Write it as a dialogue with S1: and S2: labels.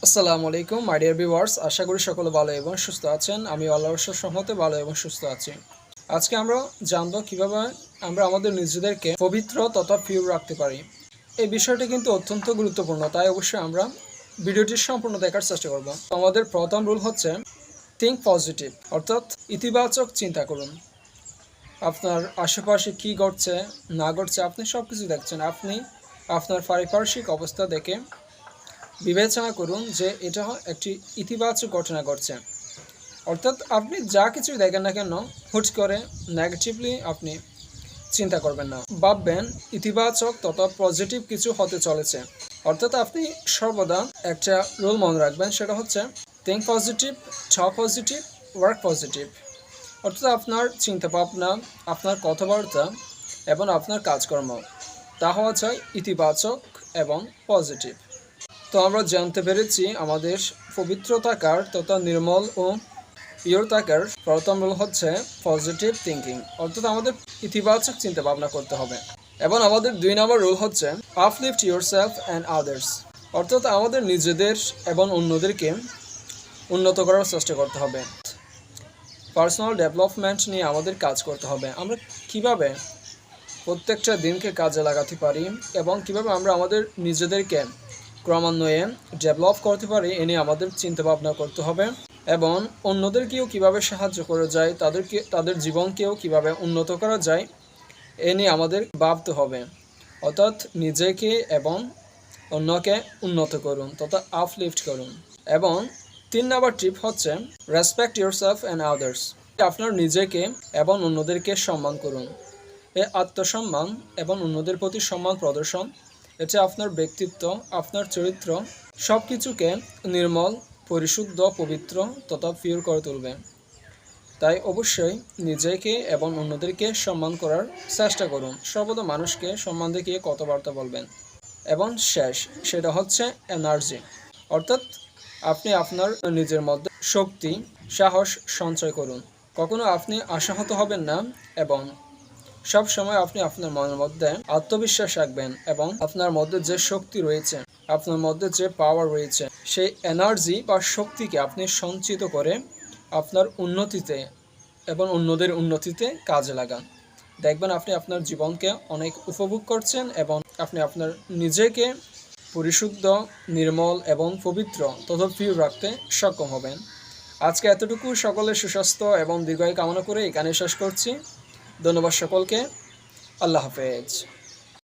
S1: আসসালামু আলাইকুম my dear viewers, আশা করি সকলে ভালো এবং সুস্থ আছেন। আমি আল্লাহর রহমতে ভালো এবং সুস্থ আছি। আজকে আমরা জানবো কিভাবে আমরা আমাদের নিজেদেরকে পবিত্র তথা পিওর রাখতে পারি। এই বিষয়টি কিন্তু অত্যন্ত গুরুত্বপূর্ণ, তাই অবশ্যই আমরা ভিডিওটি সম্পূর্ণ দেখার চেষ্টা করব। আমাদের প্রথম রুল হচ্ছে থিঙ্ক পজিটিভ, অর্থাৎ ইতিবাচক চিন্তা করুন। আপনার আশেপাশে কি ঘটছে না ঘটছে আপনি সব কিছু দেখছেন। আপনি আপনার পারিপার্শ্বিক অবস্থা দেখে বিবেচনা করুন যে এটা একটি ইতিবাচক ঘটনা ঘটছে। অর্থাৎ আপনি যা কিছু দেখেন না কেন হুট করে নেগেটিভলি আপনি চিন্তা করবেন না, ভাববেন ইতিবাচক তথা পজিটিভ কিছু হতে চলেছে। অর্থাৎ আপনি সর্বদা একটা রুল মনে রাখবেন, সেটা হচ্ছে থিঙ্ক পজিটিভ, টক পজিটিভ, ওয়ার্ক পজিটিভ। অর্থাৎ আপনার চিন্তা ভাবনা, আপনার কথাবার্তা এবং আপনার কাজকর্ম তা হওয়া চাই ইতিবাচক এবং পজিটিভ। তো আমরা জানতে পেরেছি আমাদের পবিত্র থাকার তথা নির্মল ও পিওর থাকার প্রথম রুল হচ্ছে পজিটিভ থিঙ্কিং, অর্থাৎ আমাদের ইতিবাচক চিন্তা ভাবনা করতে হবে। এবং আমাদের 2 নম্বর রুল হচ্ছে আপলিফট ইয়োরসেলফ অ্যান্ড আদার্স, অর্থাৎ আমাদের নিজেদের এবং অন্যদেরকে উন্নত করার চেষ্টা করতে হবে। পার্সোনাল ডেভেলপমেন্ট নিয়ে আমাদের কাজ করতে হবে। আমরা কিভাবে প্রত্যেকটা দিনকে কাজে লাগাতে পারি এবং কিভাবে আমরা আমাদের নিজেদেরকে ক্রমান্বয়ে ডেভেলপ করতে পারি এ নিয়ে আমাদের চিন্তা ভাবনা করতে হবে। এবং অন্যদেরকেও কিভাবে সাহায্য করা যায়, তাদের জীবনকেও কিভাবে উন্নত করা যায় এ নিয়ে আমাদের ভাবতে হবে। অর্থাৎ নিজেকে এবং অন্যকে উন্নত করুন তথা আপলিফট করুন। এবং 3 নম্বর টিপ হচ্ছে রেসপেক্ট ইয়োরসেলফ অ্যান্ড আদার্স, আপনার নিজেকে এবং অন্যদেরকে সম্মান করুন। এই আত্মসম্মান এবং অন্যদের প্রতি সম্মান প্রদর্শন, এটা আপনার ব্যক্তিত্ব, আপনার চরিত্র সব কিছুকে নির্মল, পরিশুদ্ধ, পবিত্র তথা পিওর করে তুলবে। তাই অবশ্যই নিজেকে এবং অন্যদেরকে সম্মান করার চেষ্টা করুন। সর্বদা মানুষকে সম্মান দেখিয়ে কথাবার্তা বলবেন। এবং শেষ, সেটা হচ্ছে এনার্জি, অর্থাৎ আপনি আপনার নিজের মধ্যে শক্তি, সাহস সঞ্চয় করুন। কখনো আপনি আশাহত হবেন না এবং সব সময় আপনি আপনার মনের মধ্যে আত্মবিশ্বাস রাখবেন এবং আপনার মধ্যে যে শক্তি রয়েছে, আপনার মধ্যে যে পাওয়ার রয়েছে, সেই এনার্জি বা শক্তিকে আপনি সঞ্চিত করে আপনার উন্নতিতে এবং অন্যদের উন্নতিতে কাজে লাগান। দেখবেন আপনি আপনার জীবনকে অনেক উপভোগ করছেন এবং আপনি আপনার নিজেকে পরিশুদ্ধ, নির্মল এবং পবিত্র তথা পিওর রাখতে সক্ষম হবেন। আজকে এতটুকু, সকলের সুস্বাস্থ্য এবং দীর্ঘায়ু কামনা করে এখানে শেষ করছি। ধন্যবাদ সকলকে। আল্লাহ হাফেজ।